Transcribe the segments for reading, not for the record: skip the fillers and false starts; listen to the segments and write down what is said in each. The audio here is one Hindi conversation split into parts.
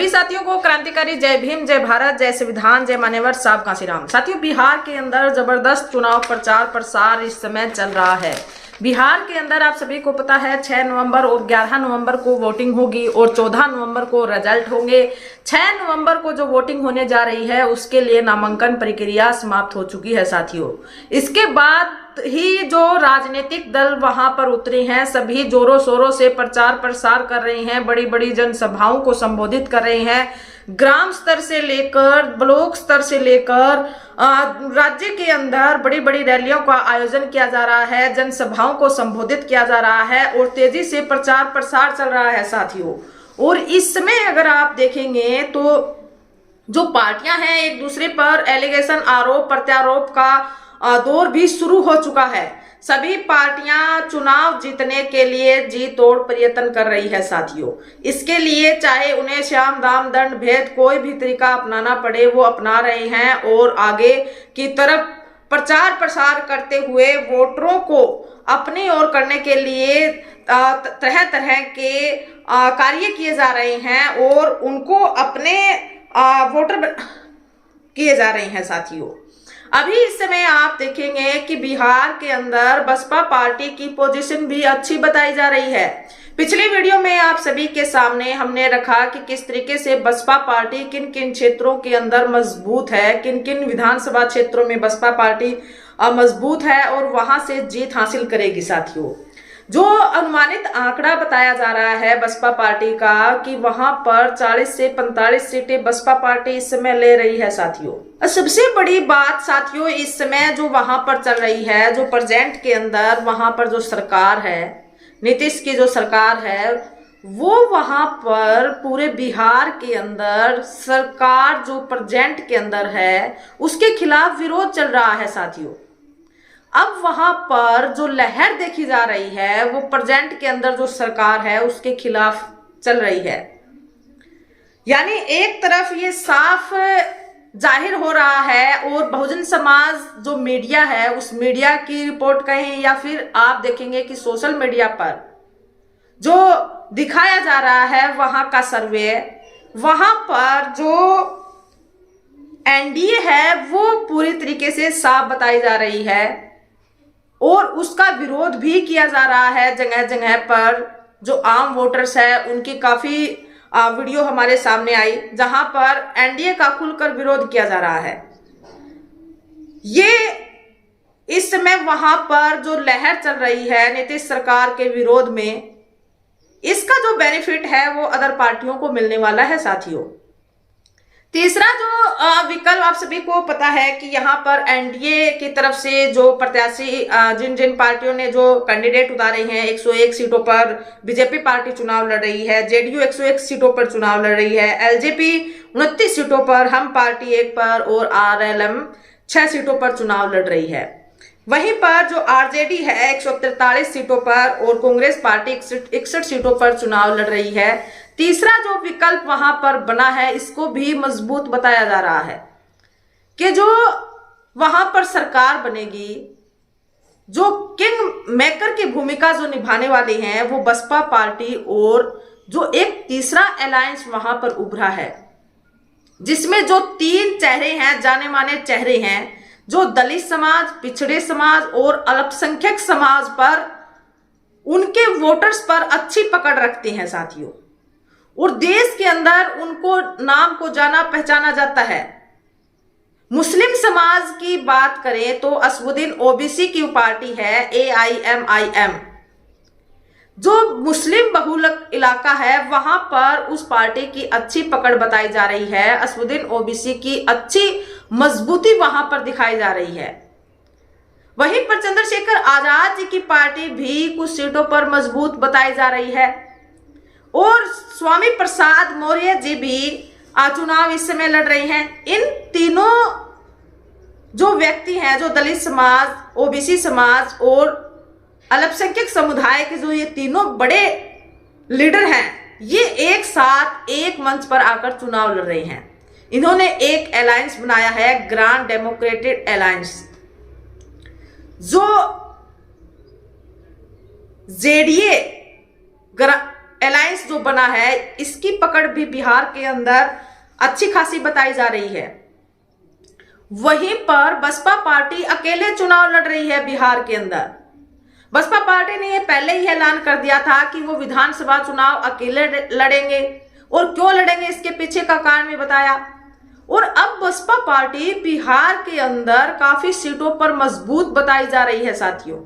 सभी साथियों को क्रांतिकारी जय भीम, जय भारत, जय संविधान, जय मान्यवर साहब कांसीराम। साथियों, बिहार के अंदर जबरदस्त चुनाव प्रचार प्रसार इस समय चल रहा है। बिहार के अंदर आप सभी को पता है 6 नवंबर और 11 नवंबर को वोटिंग होगी और 14 नवंबर को रिजल्ट होंगे। 6 नवंबर को जो वोटिंग होने जा रही है उसके लिए नामांकन प्रक्रिया समाप्त हो चुकी है साथियों। इसके बाद ही जो राजनीतिक दल वहां पर उतरे हैं सभी जोरों शोरों से प्रचार प्रसार कर रहे हैं, बड़ी बड़ी जनसभाओं को संबोधित कर रहे हैं। ग्राम स्तर से लेकर ब्लॉक स्तर से लेकर राज्य के अंदर बड़ी बड़ी रैलियों का आयोजन किया जा रहा है, जनसभाओं को संबोधित किया जा रहा है और तेजी से प्रचार प्रसार चल रहा है साथियों। और इस समय अगर आप देखेंगे तो जो पार्टियां हैं एक दूसरे पर एलिगेशन, आरोप प्रत्यारोप का दौर भी शुरू हो चुका है। सभी पार्टियां चुनाव जीतने के लिए जी तोड़ प्रयत्न कर रही है साथियों। इसके लिए चाहे उन्हें श्याम दाम दंड भेद कोई भी तरीका अपनाना पड़े वो अपना रहे हैं और आगे की तरफ प्रचार प्रसार करते हुए वोटरों को अपनी ओर करने के लिए तरह तरह के कार्य किए जा रहे हैं और उनको अपने वोटर किए जा रहे हैं साथियों। अभी इस समय आप देखेंगे कि बिहार के अंदर बसपा पार्टी की पोजीशन भी अच्छी बताई जा रही है। पिछली वीडियो में आप सभी के सामने हमने रखा कि किस तरीके से बसपा पार्टी किन किन क्षेत्रों के अंदर मजबूत है, किन किन विधानसभा क्षेत्रों में बसपा पार्टी मजबूत है और वहां से जीत हासिल करेगी साथियों। जो अनुमानित आंकड़ा बताया जा रहा है बसपा पार्टी का कि वहां पर 40 से 45 सीटें बसपा पार्टी इस समय ले रही है साथियों। सबसे बड़ी बात साथियों इस समय जो वहां पर चल रही है, जो प्रेजेंट के अंदर वहां पर जो सरकार है, नीतीश की जो सरकार है, वो वहां पर पूरे बिहार के अंदर सरकार जो प्रेजेंट के अंदर है उसके खिलाफ विरोध चल रहा है साथियों। अब वहां पर जो लहर देखी जा रही है वो प्रेजेंट के अंदर जो सरकार है उसके खिलाफ चल रही है। यानी एक तरफ ये साफ जाहिर हो रहा है और बहुजन समाज जो मीडिया है उस मीडिया की रिपोर्ट कहें या फिर आप देखेंगे कि सोशल मीडिया पर जो दिखाया जा रहा है वहां का सर्वे, वहां पर जो एनडीए है वो पूरी तरीके से साफ बताई जा रही है और उसका विरोध भी किया जा रहा है जगह जगह पर। जो आम वोटर्स है उनकी काफी वीडियो हमारे सामने आई जहां पर एनडीए का खुलकर विरोध किया जा रहा है। ये इस समय वहां पर जो लहर चल रही है नीतीश सरकार के विरोध में, इसका जो बेनिफिट है वो अदर पार्टियों को मिलने वाला है साथियों। तीसरा जो विकल्प आप सभी को पता है कि यहाँ पर एनडीए की तरफ से जो प्रत्याशी जिन जिन पार्टियों ने जो कैंडिडेट उतारे हैं 101 सीटों पर बीजेपी पार्टी चुनाव लड़ रही है, जेडीयू 101 सीटों पर चुनाव लड़ रही है, एलजेपी 29 सीटों पर, हम पार्टी 1 पर और आरएलएम 6 सीटों पर चुनाव लड़ रही है। वहीं पर जो आरजेडी है 143 सीटों पर और कांग्रेस पार्टी 61 सीटों पर चुनाव लड़ रही है। तीसरा जो विकल्प वहां पर बना है इसको भी मजबूत बताया जा रहा है कि जो वहां पर सरकार बनेगी, जो किंग मेकर की भूमिका जो निभाने वाली हैं वो बसपा पार्टी और जो एक तीसरा अलायंस वहां पर उभरा है जिसमें जो 3 चेहरे हैं, जाने माने चेहरे हैं, जो दलित समाज, पिछड़े समाज और अल्पसंख्यक समाज पर, उनके वोटर्स पर अच्छी पकड़ रखते हैं साथियों और देश के अंदर उनको नाम को जाना पहचाना जाता है। मुस्लिम समाज की बात करें तो असदुद्दीन ओबीसी की पार्टी है AIMIM, जो मुस्लिम बहुल इलाका है वहां पर उस पार्टी की अच्छी पकड़ बताई जा रही है। असदुद्दीन ओबीसी की अच्छी मजबूती वहां पर दिखाई जा रही है। वहीं पर चंद्रशेखर आजाद जी की पार्टी भी कुछ सीटों पर मजबूत बताई जा रही है और स्वामी प्रसाद मौर्य जी भी चुनाव इस समय लड़ रहे हैं। इन तीनों जो व्यक्ति हैं, जो दलित समाज, ओबीसी समाज और अल्पसंख्यक समुदाय के जो ये तीनों बड़े लीडर हैं, ये एक साथ एक मंच पर आकर चुनाव लड़ रहे हैं। इन्होंने एक अलायंस बनाया है, ग्रांड डेमोक्रेटिक अलायंस, जो जेडीए अलायंस जो बना है इसकी पकड़ भी बिहार के अंदर अच्छी खासी बताई जा रही है। वहीं पर बसपा पार्टी अकेले चुनाव लड़ रही है बिहार के अंदर। बसपा पार्टी ने ये पहले ही ऐलान कर दिया था कि वो विधानसभा चुनाव अकेले लड़ेंगे, और क्यों लड़ेंगे इसके पीछे का कारण भी बताया। और अब बसपा पार्टी बिहार के अंदर काफी सीटों पर मजबूत बताई जा रही है साथियों।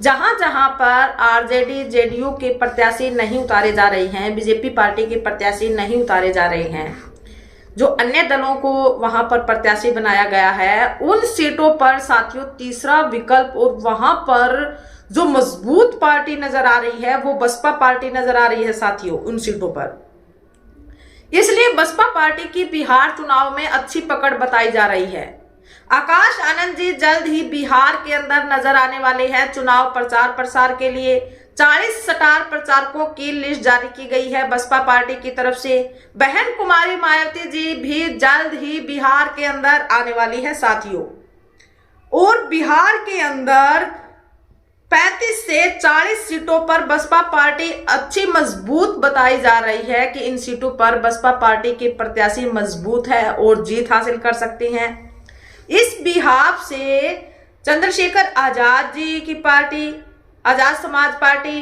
जहां जहां पर आरजेडी जेडीयू के प्रत्याशी नहीं उतारे जा रहे हैं, बीजेपी पार्टी के प्रत्याशी नहीं उतारे जा रहे हैं, जो अन्य दलों को वहां पर प्रत्याशी बनाया गया है, उन सीटों पर साथियों तीसरा विकल्प और वहां पर जो मजबूत पार्टी नजर आ रही है वो बसपा पार्टी नजर आ रही है साथियों उन सीटों पर। इसलिए बसपा पार्टी की बिहार चुनाव में अच्छी पकड़ बताई जा रही है। आकाश आनंद जी जल्द ही बिहार के अंदर नजर आने वाले हैं चुनाव प्रचार प्रसार के लिए। 40 स्टार प्रचारकों की लिस्ट जारी की गई है बसपा पार्टी की तरफ से। बहन कुमारी मायावती जी भी जल्द ही बिहार के अंदर आने वाली है साथियों। और बिहार के अंदर 35 से 40 सीटों पर बसपा पार्टी अच्छी मजबूत बताई जा रही है कि इन सीटों पर बसपा पार्टी के प्रत्याशी मजबूत है और जीत हासिल कर सकते हैं। इस बिहार से चंद्रशेखर आजाद जी की पार्टी, आजाद समाज पार्टी,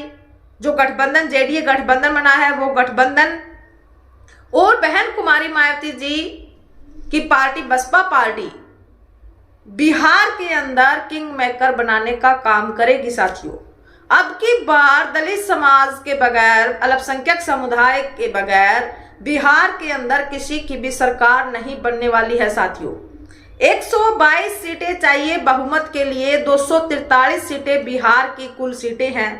जो गठबंधन जेडीए गठबंधन बना है वो गठबंधन, और बहन कुमारी मायावती जी की पार्टी बसपा पार्टी बिहार के अंदर किंग मेकर बनाने का काम करेगी साथियों। अब की बार दलित समाज के बगैर, अल्पसंख्यक समुदाय के बगैर बिहार के अंदर किसी की भी सरकार नहीं बनने वाली है साथियों। 122 सीटें चाहिए बहुमत के लिए, 243 सीटें बिहार की कुल सीटें हैं।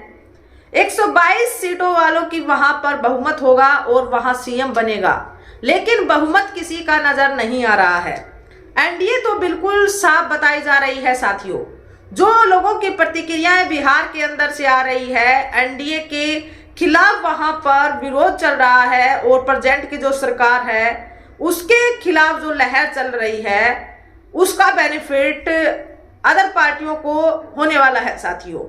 122 सीटों वालों की वहां पर बहुमत होगा और वहां सीएम बनेगा, लेकिन बहुमत किसी का नजर नहीं आ रहा है। एनडीए तो बिल्कुल साफ बताई जा रही है साथियों। जो लोगों की प्रतिक्रियाएं बिहार के अंदर से आ रही है, एनडीए के खिलाफ वहां पर विरोध चल रहा है और प्रेजेंट की जो सरकार है उसके खिलाफ जो लहर चल रही है उसका बेनिफिट अदर पार्टियों को होने वाला है साथियों।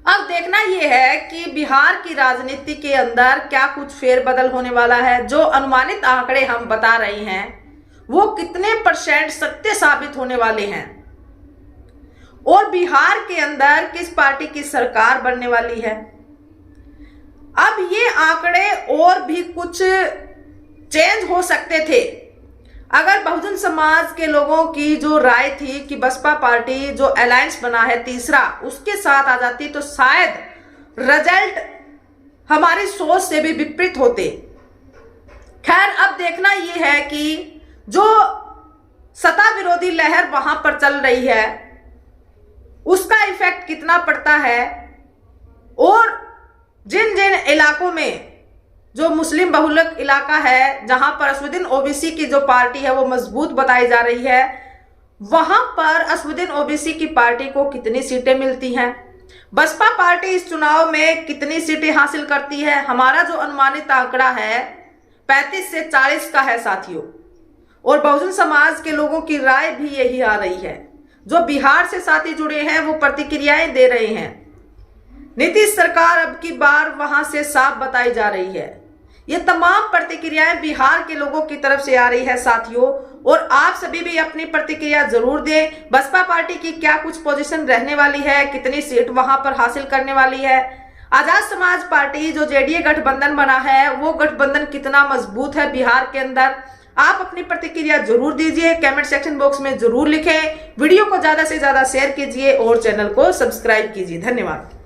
अब देखना यह है कि बिहार की राजनीति के अंदर क्या कुछ फेरबदल होने वाला है। जो अनुमानित आंकड़े हम बता रहे हैं वो कितने % सत्य साबित होने वाले हैं, और बिहार के अंदर किस पार्टी की सरकार बनने वाली है। अब ये आंकड़े और भी कुछ चेंज हो सकते थे अगर बहुजन समाज के लोगों की जो राय थी कि बसपा पार्टी जो अलायंस बना है तीसरा उसके साथ आ जाती, तो शायद रिजल्ट हमारी सोच से भी विपरीत होते। खैर अब देखना यह है कि जो सत्ता विरोधी लहर वहां पर चल रही है उसका इफेक्ट कितना पड़ता है, और जिन जिन इलाकों में जो मुस्लिम बहुलक इलाका है जहां पर असदुद्दीन ओवैसी की जो पार्टी है वो मजबूत बताई जा रही है, वहां पर असदुद्दीन ओवैसी की पार्टी को कितनी सीटें मिलती हैं, बसपा पार्टी इस चुनाव में कितनी सीटें हासिल करती है। हमारा जो अनुमानित आंकड़ा है 35 से 40 का है साथियों, और बहुजन समाज के लोगों की राय भी यही आ रही है। जो बिहार से साथी जुड़े हैं वो प्रतिक्रियाएं दे रहे हैं। नीतीश सरकार अब की बार वहां से साफ बताई जा रही है। ये तमाम प्रतिक्रियाएं बिहार के लोगों की तरफ से आ रही है साथियों, और आप सभी भी अपनी प्रतिक्रिया जरूर दें। बसपा पार्टी की क्या कुछ पोजीशन रहने वाली है, कितनी सीट वहां पर हासिल करने वाली है। आजाद समाज पार्टी जो जेडीए गठबंधन बना है वो गठबंधन कितना मजबूत है बिहार के अंदर। आप अपनी प्रतिक्रिया जरूर दीजिए, कमेंट सेक्शन बॉक्स में जरूर लिखें। वीडियो को ज्यादा से ज्यादा शेयर कीजिए और चैनल को सब्सक्राइब कीजिए। धन्यवाद।